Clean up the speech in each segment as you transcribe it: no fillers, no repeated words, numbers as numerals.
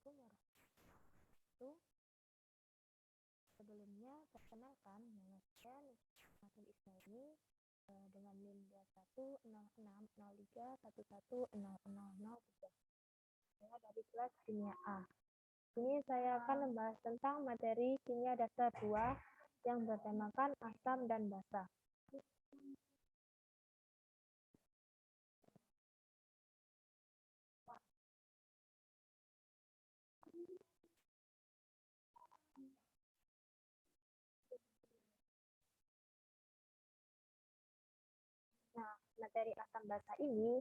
Assalamualaikum warahmatullahi wabarakatuh. Sebelumnya, perkenalkan, nama saya Nurul Islami dengan NIM 210603110003. Saya dari kelas kimia A. Ini saya akan membahas tentang materi kimia dasar 2 yang bertemakan asam dan basa. Nah, materi asam basa ini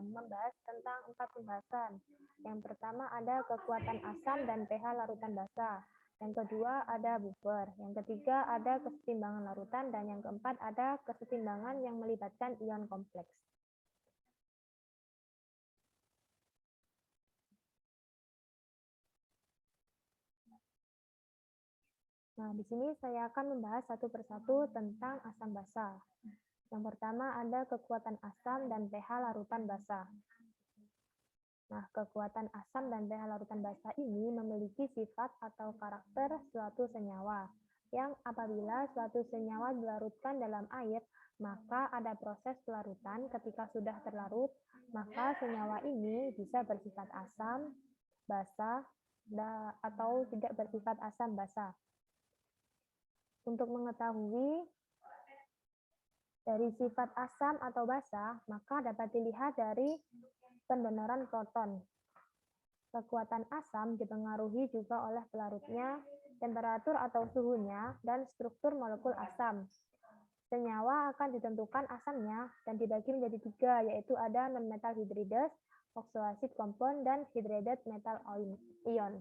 membahas tentang 4 pembahasan. Yang pertama ada kekuatan asam dan pH larutan basa. Yang kedua ada buffer. Yang ketiga ada kesetimbangan larutan. Dan yang keempat ada kesetimbangan yang melibatkan ion kompleks. Nah, di sini saya akan membahas satu persatu tentang asam basa. Yang pertama ada kekuatan asam dan pH larutan basa. Nah, kekuatan asam dan pH larutan basa ini memiliki sifat atau karakter suatu senyawa, yang apabila suatu senyawa dilarutkan dalam air, maka ada proses pelarutan. Ketika sudah terlarut, maka senyawa ini bisa bersifat asam, basa, atau tidak bersifat asam, basa. Untuk mengetahui dari sifat asam atau basa, maka dapat dilihat dari pendonoran proton. Kekuatan asam dipengaruhi juga oleh pelarutnya, temperatur atau suhunya, dan struktur molekul asam. Senyawa akan ditentukan asamnya dan dibagi menjadi 3, yaitu ada non-metal hydrides, oxoacid compound, dan hydrated metal ions.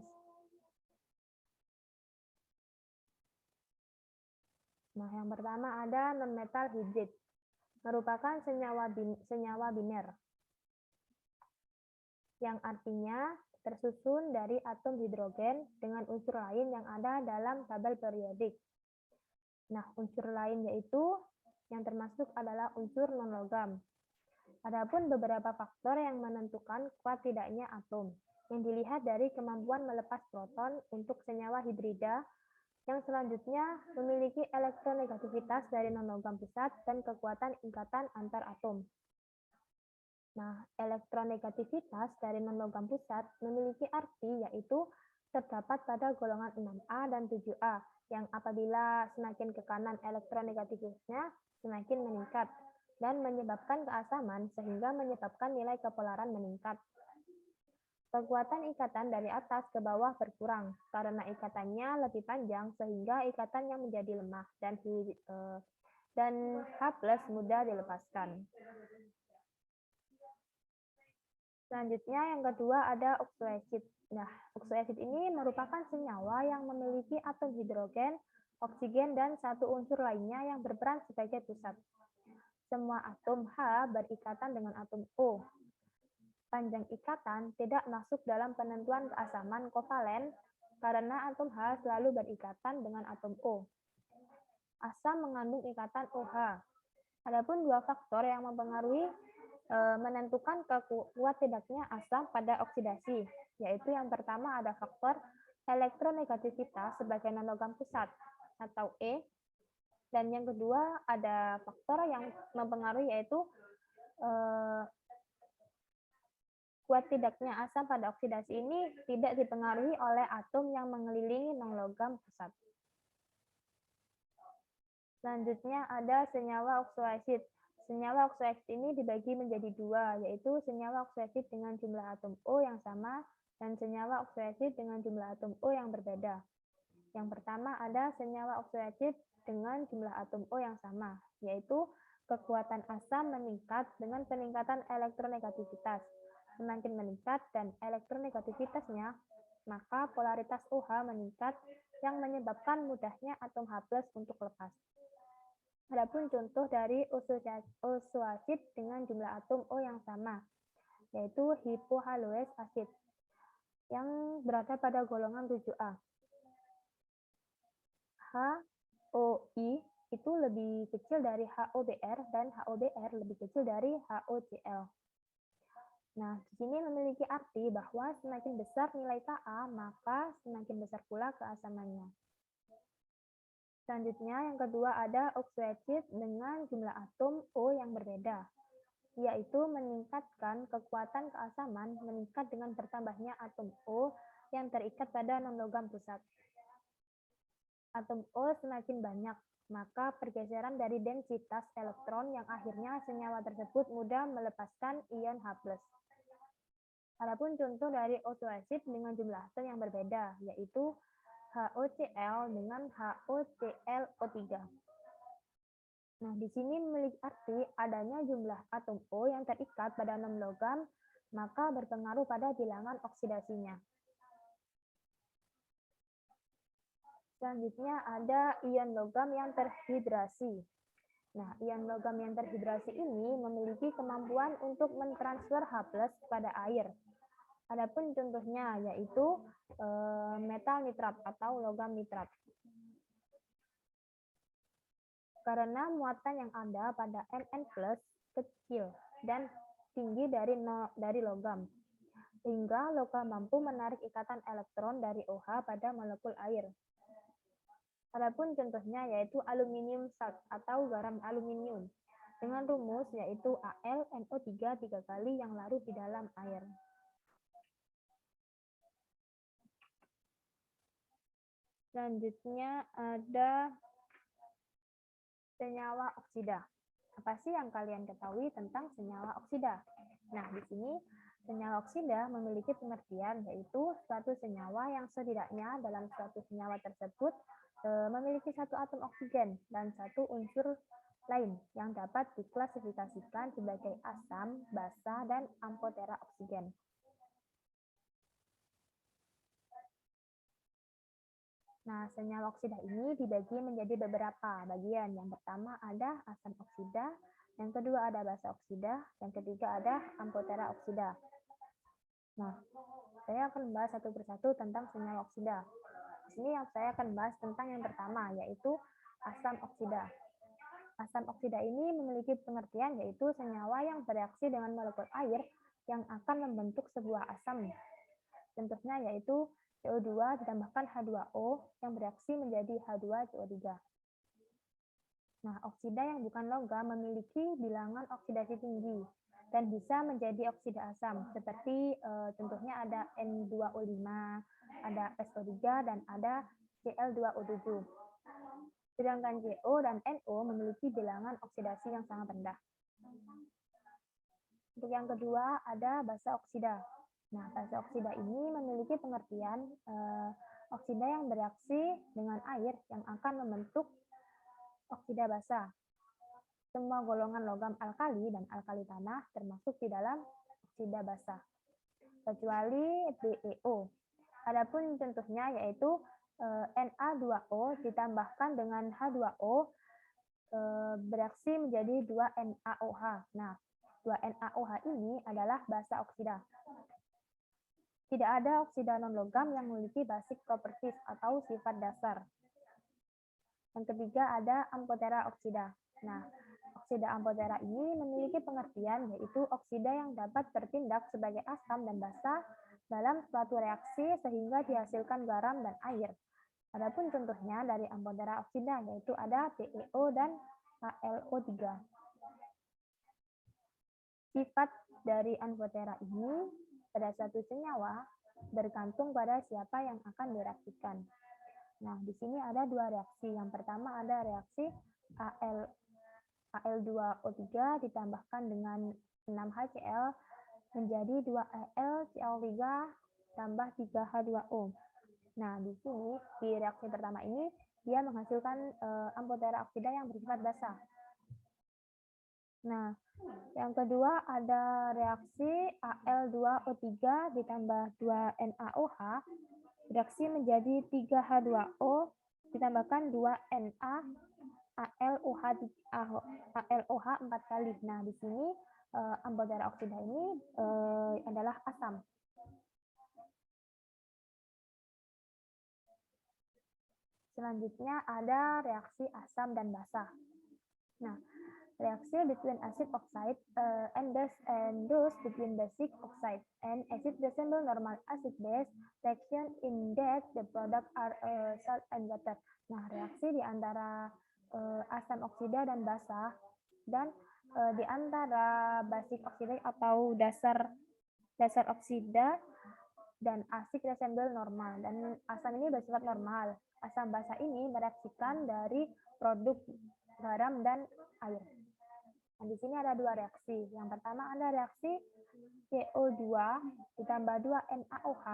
Nah, yang pertama ada non-metal hydride, merupakan senyawa biner, yang artinya tersusun dari atom hidrogen dengan unsur lain yang ada dalam tabel periodik. Nah, unsur lain yaitu yang termasuk adalah unsur non-logam. Adapun beberapa faktor yang menentukan kuat tidaknya atom, yang dilihat dari kemampuan melepas proton untuk senyawa hidrida, yang selanjutnya memiliki elektronegativitas dari non-logam pusat dan kekuatan ikatan antar atom. Nah, elektronegativitas dari non-logam pusat memiliki arti yaitu terdapat pada golongan 6A dan 7A, yang apabila semakin ke kanan elektronegativitasnya semakin meningkat dan menyebabkan keasaman sehingga menyebabkan nilai kepolaran meningkat. Kekuatan ikatan dari atas ke bawah berkurang karena ikatannya lebih panjang sehingga ikatannya menjadi lemah dan H+ mudah dilepaskan. Selanjutnya yang kedua ada oxoacid. Nah, oxoacid ini merupakan senyawa yang memiliki atom hidrogen, oksigen, dan satu unsur lainnya yang berperan sebagai pusat. Semua atom H berikatan dengan atom O. Panjang ikatan tidak masuk dalam penentuan keasaman kovalen karena atom H selalu berikatan dengan atom O. Asam mengandung ikatan OH. Adapun dua faktor yang mempengaruhi menentukan kuat tidaknya asam pada oksidasi, yaitu yang pertama ada faktor elektronegativitas sebagai non-logam pusat atau E, dan yang kedua ada faktor yang mempengaruhi yaitu kuat tidaknya asam pada oksidasi ini tidak dipengaruhi oleh atom yang mengelilingi non-logam pusat. Selanjutnya ada senyawa oxoacid. Senyawa oxoacid ini dibagi menjadi 2, yaitu senyawa oxoacid dengan jumlah atom O yang sama dan senyawa oxoacid dengan jumlah atom O yang berbeda. Yang pertama ada senyawa oxoacid dengan jumlah atom O yang sama, yaitu kekuatan asam meningkat dengan peningkatan elektronegativitas. Semakin meningkat dan elektronegativitasnya, maka polaritas OH meningkat yang menyebabkan mudahnya atom H+ untuk lepas. Adapun contoh dari oxoacid dengan jumlah atom O yang sama, yaitu hypohaloic acid yang berada pada golongan 7A. HOI itu lebih kecil dari HOBr dan HOBr lebih kecil dari HOCl. Nah, di sini memiliki arti bahwa semakin besar nilai Ka, maka semakin besar pula keasamannya. Selanjutnya, yang kedua ada oxoacid dengan jumlah atom O yang berbeda, yaitu meningkatkan kekuatan keasaman meningkat dengan bertambahnya atom O yang terikat pada non-logam pusat. Atom O semakin banyak, maka pergeseran dari densitas elektron yang akhirnya senyawa tersebut mudah melepaskan ion H+. Adapun contoh dari oxoacid dengan jumlah atom yang berbeda, yaitu HOCl dengan HOClO3. Nah, di sini memiliki arti adanya jumlah atom O yang terikat pada non-logam, maka berpengaruh pada bilangan oksidasinya. Selanjutnya ada ion logam yang terhidrasi. Nah, ion logam yang terhidrasi ini memiliki kemampuan untuk mentransfer H+ pada air. Adapun contohnya yaitu metal nitrat atau logam nitrat. Karena muatan yang ada pada Mn+ kecil dan tinggi dari logam, sehingga logam mampu menarik ikatan elektron dari OH pada molekul air. Adapun contohnya yaitu aluminium salt atau garam aluminium dengan rumus yaitu AlNO3 3 kali yang larut di dalam air. Selanjutnya ada senyawa oksida. Apa sih yang kalian ketahui tentang senyawa oksida? Nah, di sini senyawa oksida memiliki pengertian yaitu suatu senyawa yang setidaknya dalam suatu senyawa tersebut memiliki satu atom oksigen dan satu unsur lain yang dapat diklasifikasikan sebagai asam, basa, dan amphoterà oksigen. Nah, senyawa oksida ini dibagi menjadi beberapa bagian. Yang pertama ada asam oksida, yang kedua ada basa oksida, yang ketiga ada amphoterà oksida. Nah, saya akan membahas satu persatu tentang senyawa oksida. Di sini saya akan membahas tentang yang pertama, yaitu asam oksida. Asam oksida ini memiliki pengertian yaitu senyawa yang bereaksi dengan molekul air yang akan membentuk sebuah asam. Contohnya yaitu CO2 ditambahkan H2O yang bereaksi menjadi H2CO3. Nah, oksida yang bukan logam memiliki bilangan oksidasi tinggi dan bisa menjadi oksida asam, seperti contohnya ada N2O5, ada SO3, dan ada Cl2O7. Sedangkan CO dan NO memiliki bilangan oksidasi yang sangat rendah. Untuk yang kedua ada basa oksida. Nah, basa oksida ini memiliki pengertian oksida yang bereaksi dengan air yang akan membentuk oksida basa. Semua golongan logam alkali dan alkali tanah termasuk di dalam oksida basa, kecuali BeO. Adapun contohnya yaitu Na2O ditambahkan dengan H2O bereaksi menjadi 2NaOH. Nah, 2NaOH ini adalah basa oksida. Tidak ada oksida non-logam yang memiliki basic properties atau sifat dasar. Yang ketiga ada amphoterà oksida. Nah, oksida amphoterà ini memiliki pengertian yaitu oksida yang dapat bertindak sebagai asam dan basa dalam suatu reaksi sehingga dihasilkan garam dan air. Adapun contohnya dari amphoterà oksida yaitu ada PeO dan AlO3. Sifat dari amphoterà ini pada suatu senyawa bergantung pada siapa yang akan direaksikan. Nah, di sini ada dua reaksi. Yang pertama ada reaksi Al2O3 ditambahkan dengan 6HCl menjadi 2AlCl3 tambah 3H2O. Nah, di sini di reaksi pertama ini dia menghasilkan amphoterà oksida yang bersifat basa. Nah, yang kedua ada reaksi Al2O3 ditambah 2NaOH, reaksi menjadi 3H2O ditambahkan 2Na AlOH 4 kali. Nah, di sini amphoterà oksida ini adalah asam. Selanjutnya ada reaksi asam dan basa. Nah, reaksi between acid oxide and those between basic oxide and acid resemble normal acid base reaction in that the product are salt and water. Nah, reaksi di antara asam oksida dan basa dan di antara basic oksida atau dasar oksida dan acid resemble normal, dan asam ini bersifat normal. Asam basa ini mereaksikan dari produk garam dan air. Nah, di sini ada dua reaksi. Yang pertama ada reaksi CO2 ditambah 2 NaOH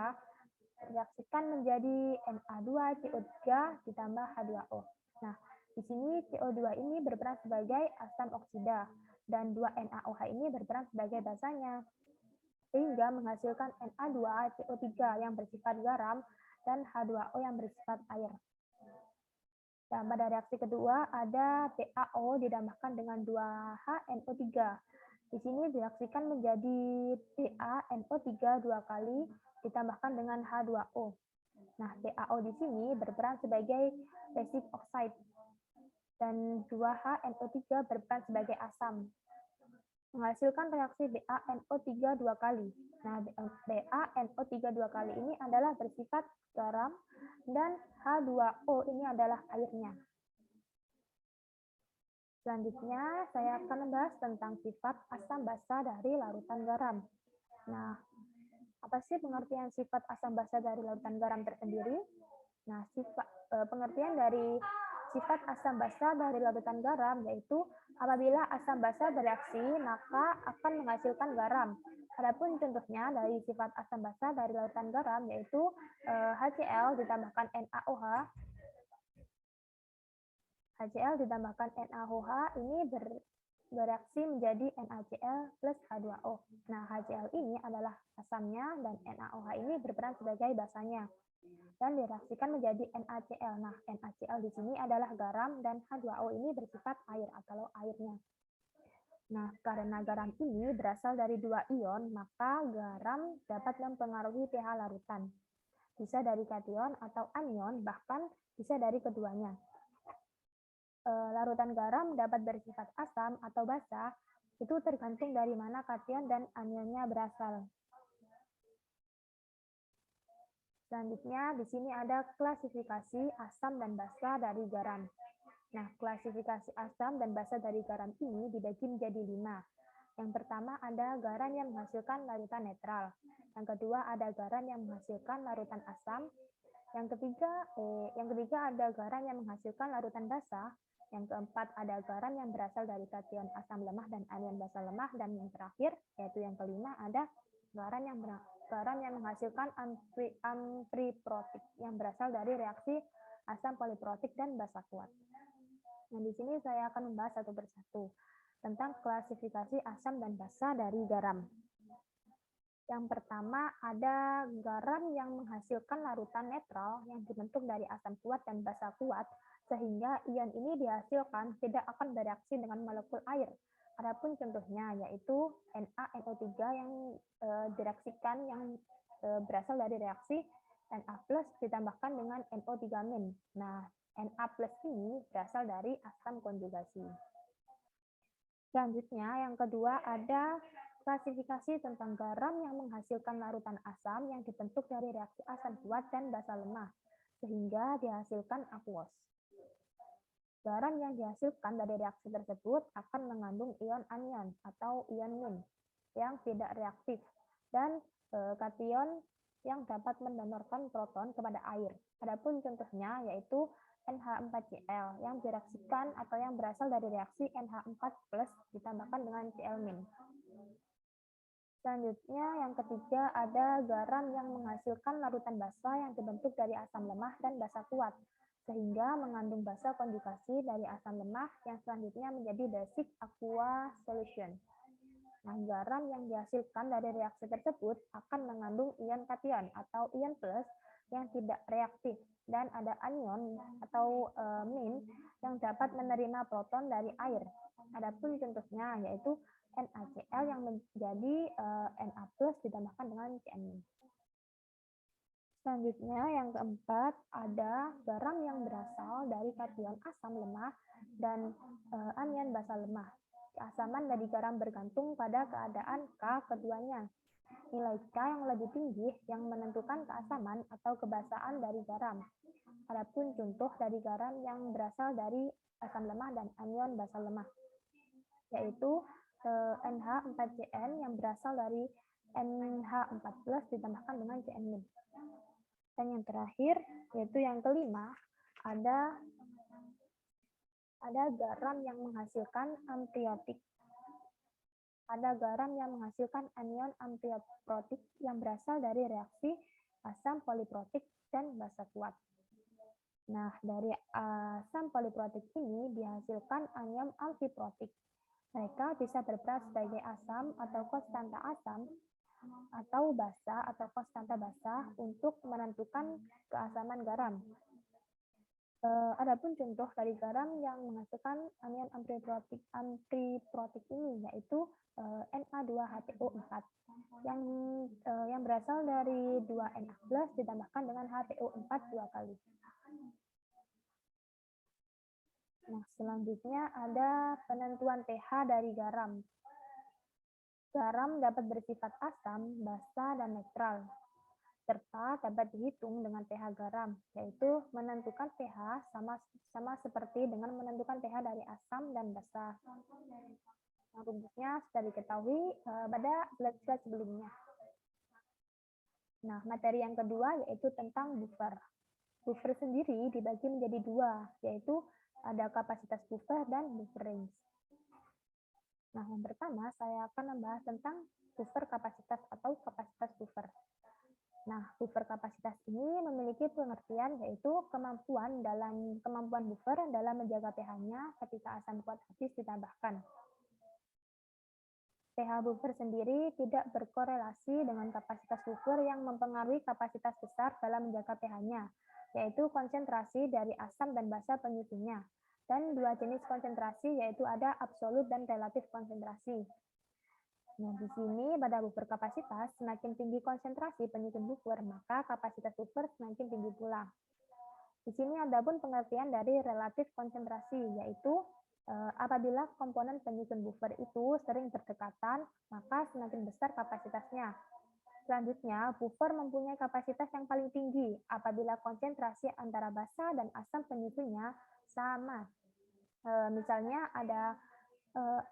reaksikan menjadi Na2CO3 ditambah H2O. Nah, di sini CO2 ini berperan sebagai asam oksida dan 2 NaOH ini berperan sebagai basanya, sehingga menghasilkan Na2CO3 yang bersifat garam dan H2O yang bersifat air. Dan pada reaksi kedua ada PaO ditambahkan dengan 2HNO3. Di sini direaksikan menjadi PaNO3 dua kali ditambahkan dengan H2O. Nah, PaO di sini berperan sebagai basic oxide dan 2HNO3 berperan sebagai asam, menghasilkan reaksi BaNO3 dua kali. Nah, BaNO3 dua kali ini adalah bersifat garam dan H2O ini adalah airnya. Selanjutnya, saya akan membahas tentang sifat asam basa dari larutan garam. Nah, apa sih pengertian sifat asam basa dari larutan garam tersendiri? Nah, pengertian dari sifat asam basa dari larutan garam yaitu apabila asam basa bereaksi maka akan menghasilkan garam. Adapun contohnya dari sifat asam basa dari larutan garam yaitu HCl ditambahkan NaOH. HCl ditambahkan NaOH ini bereaksi menjadi NaCl plus H2O. Nah, HCl ini adalah asamnya dan NaOH ini berperan sebagai basanya dan direaksikan menjadi NaCl. Nah, NaCl di sini adalah garam dan H2O ini bersifat air atau airnya. Nah, karena garam ini berasal dari dua ion, maka garam dapat mempengaruhi pH larutan. Bisa dari kation atau anion, bahkan bisa dari keduanya. Larutan garam dapat bersifat asam atau basa, itu tergantung dari mana kation dan anionnya berasal. Selanjutnya, di sini ada klasifikasi asam dan basa dari garam. Nah, klasifikasi asam dan basa dari garam ini dibagi menjadi 5. Yang pertama ada garam yang menghasilkan larutan netral. Yang kedua ada garam yang menghasilkan larutan asam. Yang ketiga ada garam yang menghasilkan larutan basa. Yang keempat ada garam yang berasal dari kation asam lemah dan anion basa lemah. Dan yang terakhir, yaitu yang kelima, ada garam yang menghasilkan ampriprotik yang berasal dari reaksi asam poliprotik dan basa kuat. Nah, di sini saya akan membahas satu persatu tentang klasifikasi asam dan basa dari garam. Yang pertama ada garam yang menghasilkan larutan netral yang dibentuk dari asam kuat dan basa kuat, sehingga ion ini dihasilkan tidak akan bereaksi dengan molekul air. Adapun contohnya yaitu NaNO3 yang direaksikan yang berasal dari reaksi Na+ ditambahkan dengan NO3-. Nah, Na+ ini berasal dari asam konjugasi. Selanjutnya, yang kedua ada klasifikasi tentang garam yang menghasilkan larutan asam yang dibentuk dari reaksi asam kuat dan basa lemah, sehingga dihasilkan aquos. Garam yang dihasilkan dari reaksi tersebut akan mengandung ion anion atau ion min yang tidak reaktif dan kation yang dapat mendonorkan proton kepada air. Adapun contohnya yaitu NH4Cl yang direaksikan atau yang berasal dari reaksi NH4+ ditambahkan dengan Cl-. Selanjutnya yang ketiga ada garam yang menghasilkan larutan basa yang dibentuk dari asam lemah dan basa kuat, sehingga mengandung basa konjugasi dari asam lemah yang selanjutnya menjadi basic aqua solution. Nah, garam yang dihasilkan dari reaksi tersebut akan mengandung ion kation atau ion plus yang tidak reaktif dan ada anion atau min yang dapat menerima proton dari air. Adapun contohnya yaitu NaCl yang menjadi Na+ ditambahkan dengan Cn-. Selanjutnya yang keempat ada garam yang berasal dari kation asam lemah dan anion basa lemah. keasaman dari garam bergantung pada keadaan K keduanya. Nilai K yang lebih tinggi yang menentukan keasaman atau kebasaan dari garam. Adapun contoh dari garam yang berasal dari asam lemah dan anion basa lemah, yaitu NH4CN yang berasal dari NH14 ditambahkan dengan CN-. Dan yang terakhir, yaitu yang kelima, ada garam yang menghasilkan ampriotik. Ada garam yang menghasilkan anion ampriotik yang berasal dari reaksi asam poliprotik dan basa kuat. Nah, dari asam poliprotik ini dihasilkan anion amfiprotik. Mereka bisa berperan sebagai asam atau konstanta asam atau basa atau konstanta basa untuk menentukan keasaman garam. Adapun contoh dari garam yang menghasilkan anion amfiprotik ini yaitu Na2HTO4 yang berasal dari 2Na+ ditambahkan dengan HTO4 dua kali. Nah, selanjutnya ada penentuan pH dari garam. Garam dapat bersifat asam, basa, dan netral, serta dapat dihitung dengan pH garam, yaitu menentukan pH sama seperti dengan menentukan pH dari asam dan basa. Nah, rumusnya sudah diketahui pada slide sebelumnya. Nah, materi yang kedua yaitu tentang buffer. Buffer sendiri dibagi menjadi dua, yaitu ada kapasitas buffer dan buffer range. Nah, yang pertama saya akan membahas tentang buffer kapasitas atau kapasitas buffer. Nah, buffer kapasitas ini memiliki pengertian yaitu kemampuan buffer dalam menjaga pH-nya ketika asam kuat habis ditambahkan. pH buffer sendiri tidak berkorelasi dengan kapasitas buffer yang mempengaruhi kapasitas besar dalam menjaga pH-nya, yaitu konsentrasi dari asam dan basa penyusunnya. Dan dua jenis konsentrasi yaitu ada absolut dan relatif konsentrasi. Nah, di sini pada buffer kapasitas semakin tinggi konsentrasi penyusun buffer, maka kapasitas buffer semakin tinggi pula. Di sini ada pun pengertian dari relatif konsentrasi, yaitu apabila komponen penyusun buffer itu sering berdekatan, maka semakin besar kapasitasnya. Selanjutnya, buffer mempunyai kapasitas yang paling tinggi apabila konsentrasi antara basa dan asam penyusunnya sama. Misalnya ada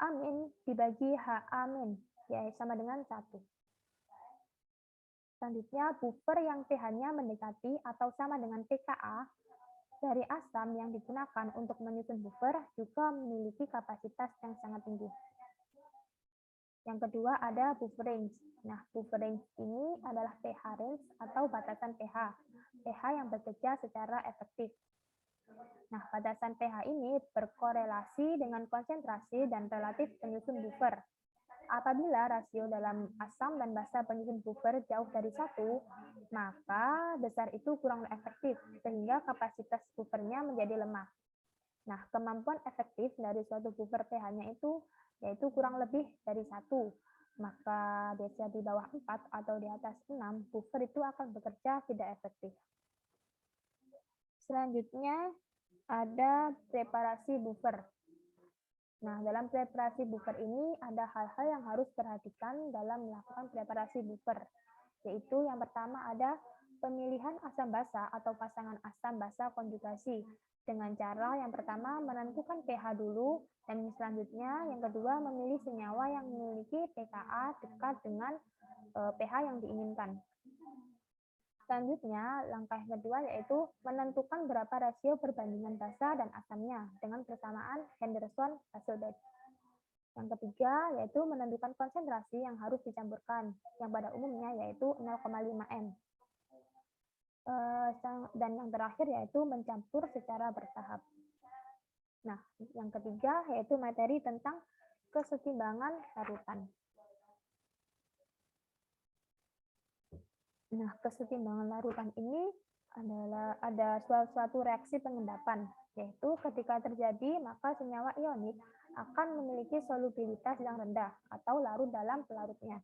amin dibagi H amin, ya sama dengan 1. Selanjutnya, buffer yang pH-nya mendekati atau sama dengan pKa dari asam yang digunakan untuk menyusun buffer juga memiliki kapasitas yang sangat tinggi. Yang kedua ada buffer range. Nah, buffer range ini adalah pH range atau batasan pH. pH yang bekerja secara efektif. Nah, batasan pH ini berkorelasi dengan konsentrasi dan relatif penyusun buffer. Apabila rasio dalam asam dan basa penyusun buffer jauh dari 1, maka besar itu kurang efektif, sehingga kapasitas buffernya menjadi lemah. Nah, kemampuan efektif dari suatu buffer pH-nya itu yaitu kurang lebih dari 1. Maka biasanya di bawah 4 atau di atas 6, buffer itu akan bekerja tidak efektif. Selanjutnya ada preparasi buffer. Nah, dalam preparasi buffer ini ada hal-hal yang harus diperhatikan dalam melakukan preparasi buffer. Yaitu yang pertama ada pemilihan asam basa atau pasangan asam basa konjugasi. Dengan cara yang pertama menentukan pH dulu, dan selanjutnya yang kedua memilih senyawa yang memiliki pKa dekat dengan pH yang diinginkan. Selanjutnya, langkah yang kedua yaitu menentukan berapa rasio perbandingan basa dan asamnya dengan persamaan Henderson-Hasselbalch. Yang ketiga yaitu menentukan konsentrasi yang harus dicampurkan, yang pada umumnya yaitu 0,5 m. Dan yang terakhir yaitu mencampur secara bertahap. Nah, yang ketiga yaitu materi tentang kesetimbangan larutan. Nah, kesetimbangan larutan ini adalah ada suatu reaksi pengendapan, yaitu ketika terjadi maka senyawa ionik akan memiliki solubilitas yang rendah atau larut dalam pelarutnya.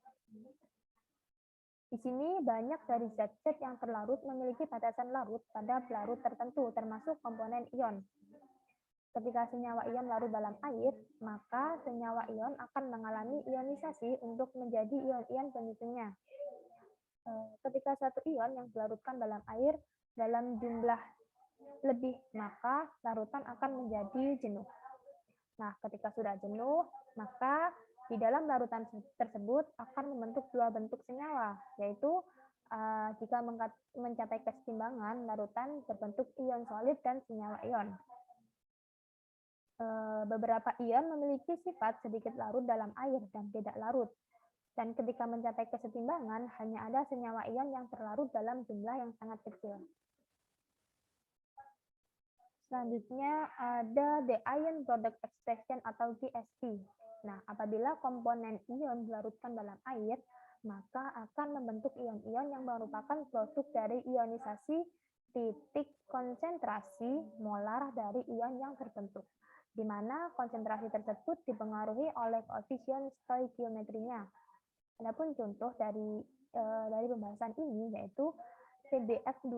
Di sini banyak dari zat-zat yang terlarut memiliki batasan larut pada pelarut tertentu, termasuk komponen ion. ketika senyawa ion larut dalam air, maka senyawa ion akan mengalami ionisasi untuk menjadi ion-ion penyusunnya. Ketika satu ion yang dilarutkan dalam air dalam jumlah lebih, maka larutan akan menjadi jenuh. Nah, ketika sudah jenuh, maka di dalam larutan tersebut akan membentuk dua bentuk senyawa, yaitu jika mencapai kesetimbangan, larutan berbentuk ion solid dan senyawa ion. Beberapa ion memiliki sifat sedikit larut dalam air dan tidak larut. Dan ketika mencapai kesetimbangan, hanya ada senyawa ion yang terlarut dalam jumlah yang sangat kecil. Selanjutnya ada the ion product expression atau GSP. Nah, apabila komponen ion dilarutkan dalam air, maka akan membentuk ion-ion yang merupakan produk dari ionisasi titik konsentrasi molar dari ion yang terbentuk, di mana konsentrasi tersebut dipengaruhi oleh koefisien stoikiometrinya. Adapun contoh dari pembahasan ini yaitu PbF2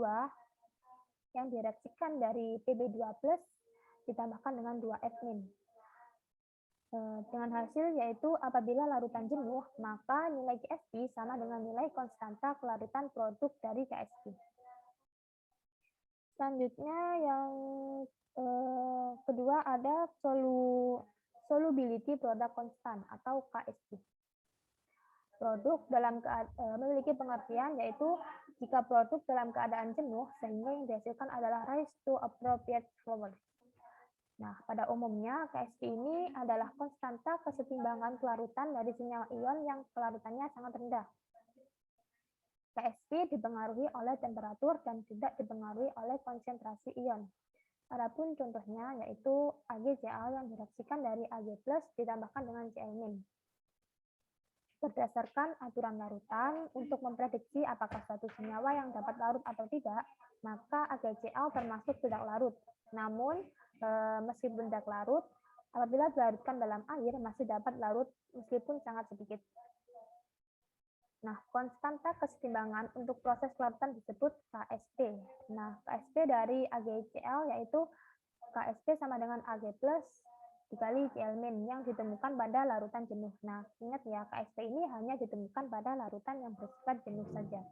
yang direaksikan dari Pb2+ ditambahkan dengan 2F-. Dengan hasil yaitu apabila larutan jenuh, maka nilai GSP sama dengan nilai konstanta kelarutan produk dari KSP. Selanjutnya yang kedua ada solubility product constant atau KSP. Produk memiliki pengertian yaitu jika produk dalam keadaan jenuh sehingga yang dihasilkan adalah rise to appropriate flow. Nah, pada umumnya KSP ini adalah konstanta kesetimbangan kelarutan dari senyawa ion yang kelarutannya sangat rendah. KSP dipengaruhi oleh temperatur dan tidak dipengaruhi oleh konsentrasi ion. Adapun contohnya yaitu AgCl yang direaksikan dari Ag+ ditambahkan dengan Cl-. Berdasarkan aturan larutan, untuk memprediksi apakah suatu senyawa yang dapat larut atau tidak, maka AgCl termasuk tidak larut. Namun, meskipun tidak larut, apabila dilarutkan dalam air masih dapat larut meskipun sangat sedikit. Nah, konstanta kesetimbangan untuk proses larutan disebut KSP. Nah, KSP dari AgCl yaitu KSP sama dengan Ag+ dikali Cl- yang ditemukan pada larutan jenuh. Nah, ingat ya, KSP ini hanya ditemukan pada larutan yang bersifat jenuh saja.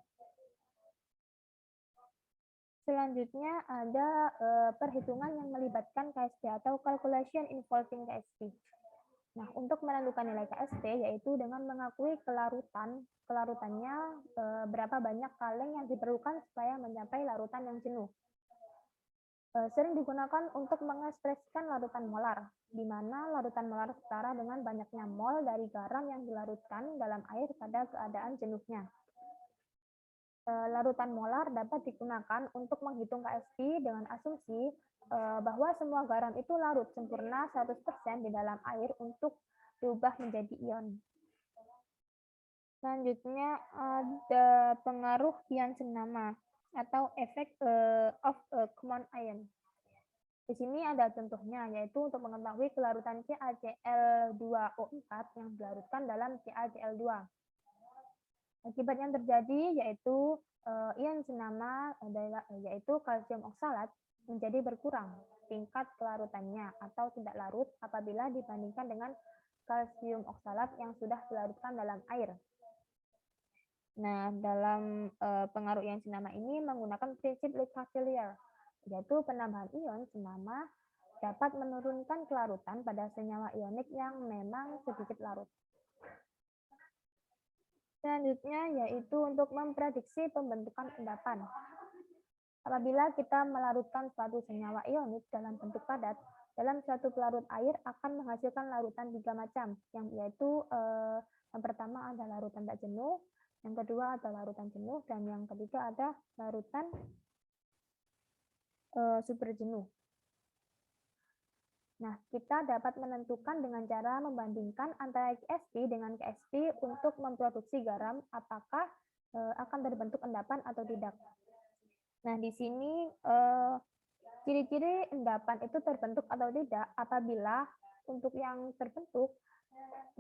Selanjutnya ada perhitungan yang melibatkan KSP atau calculation involving KSP. Nah, untuk menentukan nilai KSP yaitu dengan mengakui kelarutannya berapa banyak kaleng yang diperlukan supaya mencapai larutan yang jenuh. Sering digunakan untuk mengekspresikan larutan molar, di mana larutan molar setara dengan banyaknya mol dari garam yang dilarutkan dalam air pada keadaan jenuhnya. Larutan molar dapat digunakan untuk menghitung KSP dengan asumsi bahwa semua garam itu larut sempurna 100% di dalam air untuk diubah menjadi ion. Selanjutnya ada pengaruh ion senama atau effect of a common ion. Di sini ada contohnya, yaitu untuk mengetahui kelarutan CaCl2O4 yang dilarutkan dalam CaCl2. Akibat yang terjadi yaitu ion senama yaitu kalsium oksalat menjadi berkurang tingkat kelarutannya atau tidak larut apabila dibandingkan dengan kalsium oksalat yang sudah dilarutkan dalam air. Nah, dalam pengaruh ion senama ini menggunakan prinsip Le Cavalier, yaitu penambahan ion senama dapat menurunkan kelarutan pada senyawa ionik yang memang sedikit larut. Selanjutnya yaitu untuk memprediksi pembentukan endapan. Apabila kita melarutkan suatu senyawa ionik dalam bentuk padat, dalam suatu pelarut air akan menghasilkan larutan 3 macam, yaitu yang pertama ada larutan tak jenuh, yang kedua ada larutan jenuh, dan yang ketiga ada larutan super jenuh. Nah, kita dapat menentukan dengan cara membandingkan antara KSP dengan KSP untuk memproduksi garam, apakah akan terbentuk endapan atau tidak. Nah, di sini ciri-ciri endapan itu terbentuk atau tidak apabila untuk yang terbentuk,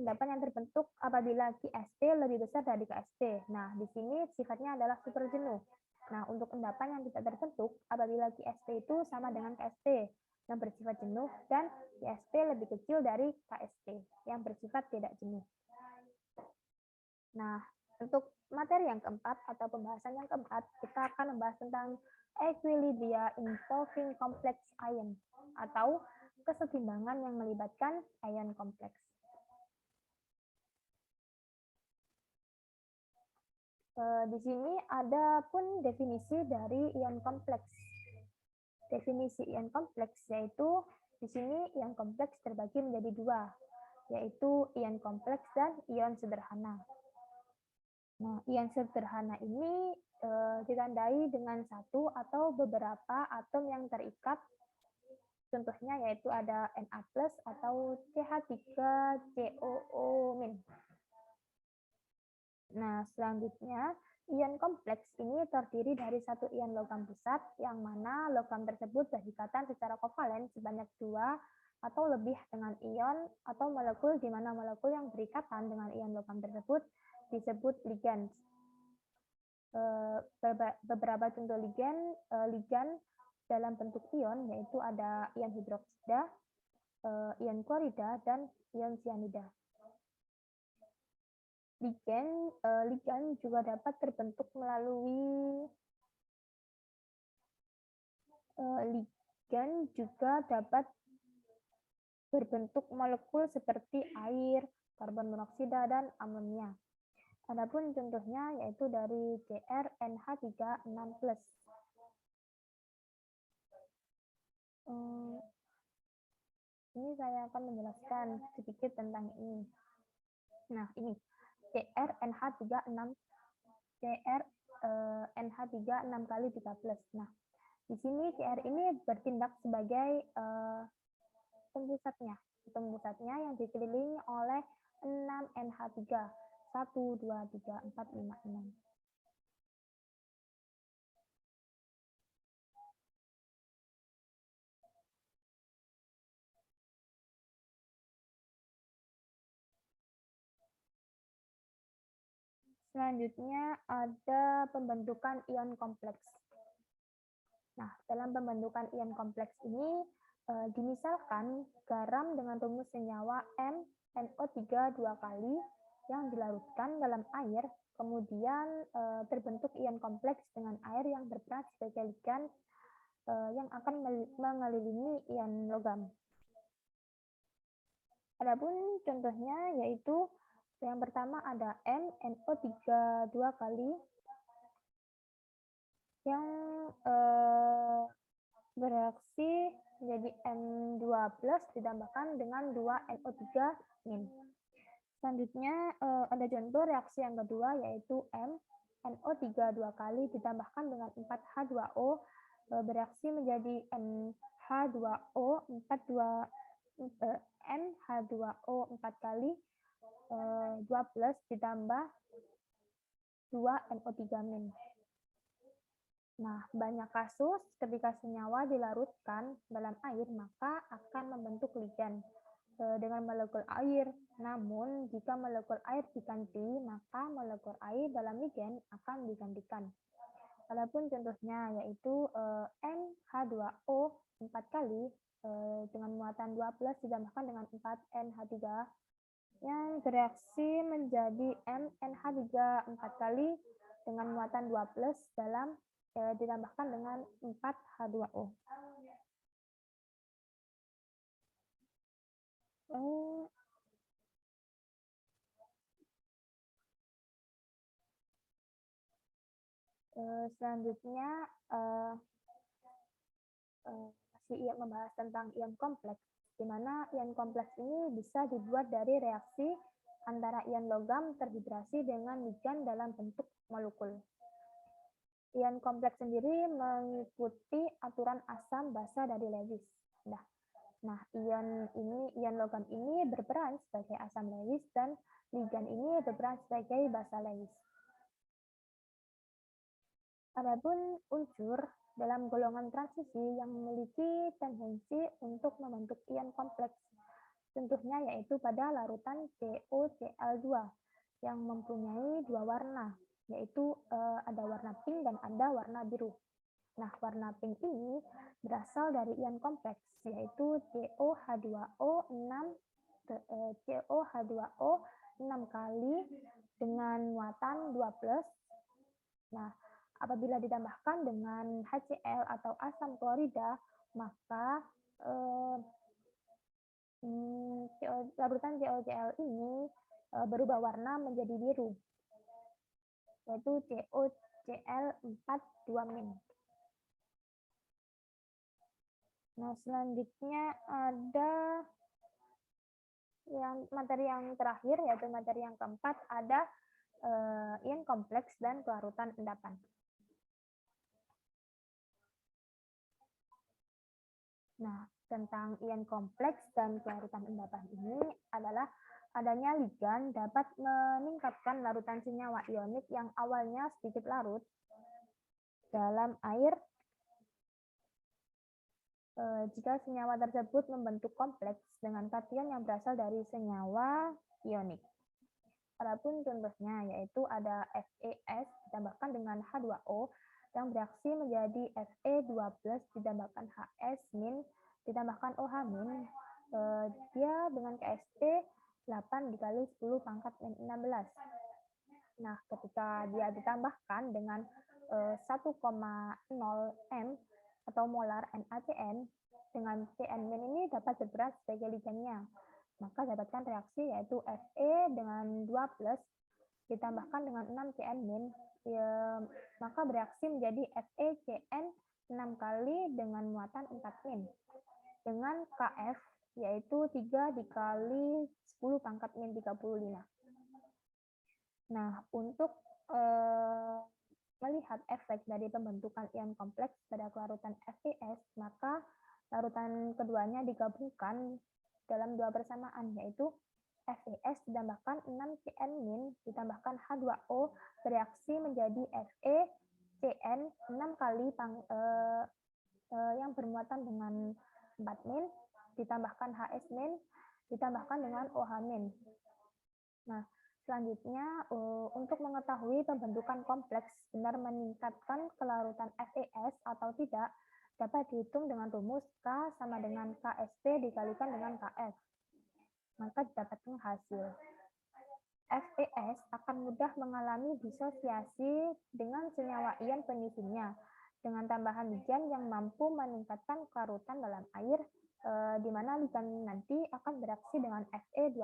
endapan yang terbentuk apabila KSP lebih besar dari KSP. Nah, di sini sifatnya adalah super jenuh. Nah, untuk endapan yang tidak terbentuk apabila KSP itu sama dengan KSP. yang bersifat jenuh, dan IsP lebih kecil dari KsP yang bersifat tidak jenuh. Nah, untuk materi yang keempat atau pembahasan yang keempat, kita akan membahas tentang equilibria involving complex ion atau kesetimbangan yang melibatkan ion kompleks. Di sini ada pun definisi dari ion kompleks. Definisi ion kompleks yaitu di sini ion kompleks terbagi menjadi dua, yaitu ion kompleks dan ion sederhana. Nah, ion sederhana ini ditandai dengan satu atau beberapa atom yang terikat. Contohnya yaitu ada Na+ atau CH3COO-. Nah, selanjutnya ion kompleks ini terdiri dari satu ion logam pusat yang mana logam tersebut berikatan secara kovalen sebanyak 2 atau lebih dengan ion atau molekul di mana molekul yang berikatan dengan ion logam tersebut disebut ligan. Beberapa contoh ligan dalam bentuk ion yaitu ada ion hidroksida, ion klorida, dan ion sianida. Ligan juga dapat terbentuk melalui ligan juga dapat berbentuk molekul seperti air, karbon monoksida, dan amonia. Adapun contohnya yaitu dari CrNH3 6+. Ini saya akan menjelaskan sedikit tentang ini. Nah, ini CrNH3 6 kali 3+. Nah, di sini Cr ini bertindak sebagai pembusatnya. Pembusatnya yang dikelilingi oleh 6 NH3. 1, 2, 3, 4, 5, 6. Selanjutnya ada pembentukan ion kompleks. Nah, dalam pembentukan ion kompleks ini dimisalkan garam dengan rumus senyawa MnO3 2 kali yang dilarutkan dalam air, kemudian terbentuk ion kompleks dengan air yang berperan sebagai ligan yang akan mengelilingi ion logam. Adapun contohnya yaitu yang pertama ada MnO3 2 kali yang bereaksi menjadi N2+ ditambahkan dengan 2 NO3-. Selanjutnya ada contoh reaksi yang kedua yaitu MnO3 2 kali ditambahkan dengan 4H2O bereaksi menjadi NH2O 4 kali 2+ ditambah 2 NO3-. Nah, banyak kasus ketika senyawa dilarutkan dalam air maka akan membentuk ligan dengan molekul air. Namun, jika molekul air diganti, maka molekul air dalam ligan akan digantikan. Adapun contohnya yaitu NH2O 4 kali dengan muatan 2+ ditambahkan dengan 4NH3 yang bereaksi menjadi MnH3 4 kali dengan muatan 2+ dalam ditambahkan dengan 4H2O. Selanjutnya masih membahas tentang ion kompleks, di mana ion kompleks ini bisa dibuat dari reaksi antara ion logam terhidrasi dengan ligan dalam bentuk molekul. Ion kompleks sendiri mengikuti aturan asam basa dari Lewis. Nah, ion logam ini berperan sebagai asam Lewis dan ligan ini berperan sebagai basa Lewis. Adapun unsur dalam golongan transisi yang memiliki tendensi untuk membentuk ion kompleks, contohnya yaitu pada larutan CoCl2 yang mempunyai dua warna, yaitu ada warna pink dan ada warna biru. Nah, warna pink ini berasal dari ion kompleks, yaitu COH2O 6 kali dengan muatan 2+. Nah, apabila ditambahkan dengan HCl atau asam klorida, maka larutan COCl ini berubah warna menjadi biru, yaitu COCl4 2-. Nah, selanjutnya ada materi yang terakhir, yaitu materi yang keempat, ada ion kompleks dan kelarutan endapan. Nah, tentang ion kompleks dan kelarutan endapan ini adalah adanya ligan dapat meningkatkan larutan senyawa ionik yang awalnya sedikit larut dalam air jika senyawa tersebut membentuk kompleks dengan kation yang berasal dari senyawa ionik. Adapun contohnya yaitu ada FeS ditambahkan dengan H2O yang bereaksi menjadi Fe2+ ditambahkan HS- ditambahkan OH-. Dia dengan KSP 8 dikali 10⁻⁻16. Nah, ketika dia ditambahkan dengan 1,0 m atau molar NaCN dengan CN- ini dapat berperan sebagai ligannya. Maka dapatkan reaksi yaitu Fe dengan 2+ ditambahkan dengan 6 CN-, maka bereaksi menjadi FeCN 6 kali dengan muatan 4- dengan Kf yaitu 3 dikali 10⁻⁻35. Nah, untuk melihat efek dari pembentukan ion kompleks pada kelarutan FeS, maka larutan keduanya digabungkan dalam dua persamaan, yaitu FeS ditambahkan 6 CN- ditambahkan H2O bereaksi menjadi FeCN 6 kali yang bermuatan dengan 4- ditambahkan HS- ditambahkan dengan OH-. Nah, selanjutnya, untuk mengetahui pembentukan kompleks benar meningkatkan kelarutan FeS atau tidak, dapat dihitung dengan rumus K sama dengan KSP dikalikan dengan Kf. Maka didapatkan hasil. FeS akan mudah mengalami disosiasi dengan senyawa ion penyusunnya, dengan tambahan ligan yang mampu meningkatkan kelarutan dalam air, di mana ligan nanti akan bereaksi dengan Fe2+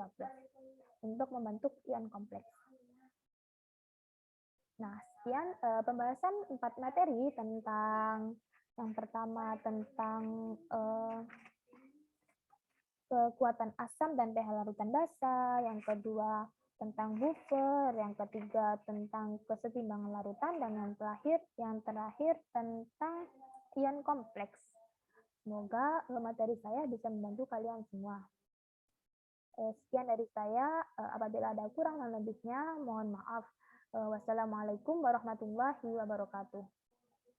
untuk membentuk ion kompleks. Nah, sekian pembahasan 4 materi tentang yang pertama tentang kekuatan asam dan pH larutan basa, yang kedua tentang buffer, yang ketiga tentang kesetimbangan larutan, dan yang terakhir tentang ion kompleks. Semoga materi saya bisa membantu kalian semua. Sekian dari saya, apabila ada kurang dan lebihnya, mohon maaf. Wassalamualaikum warahmatullahi wabarakatuh.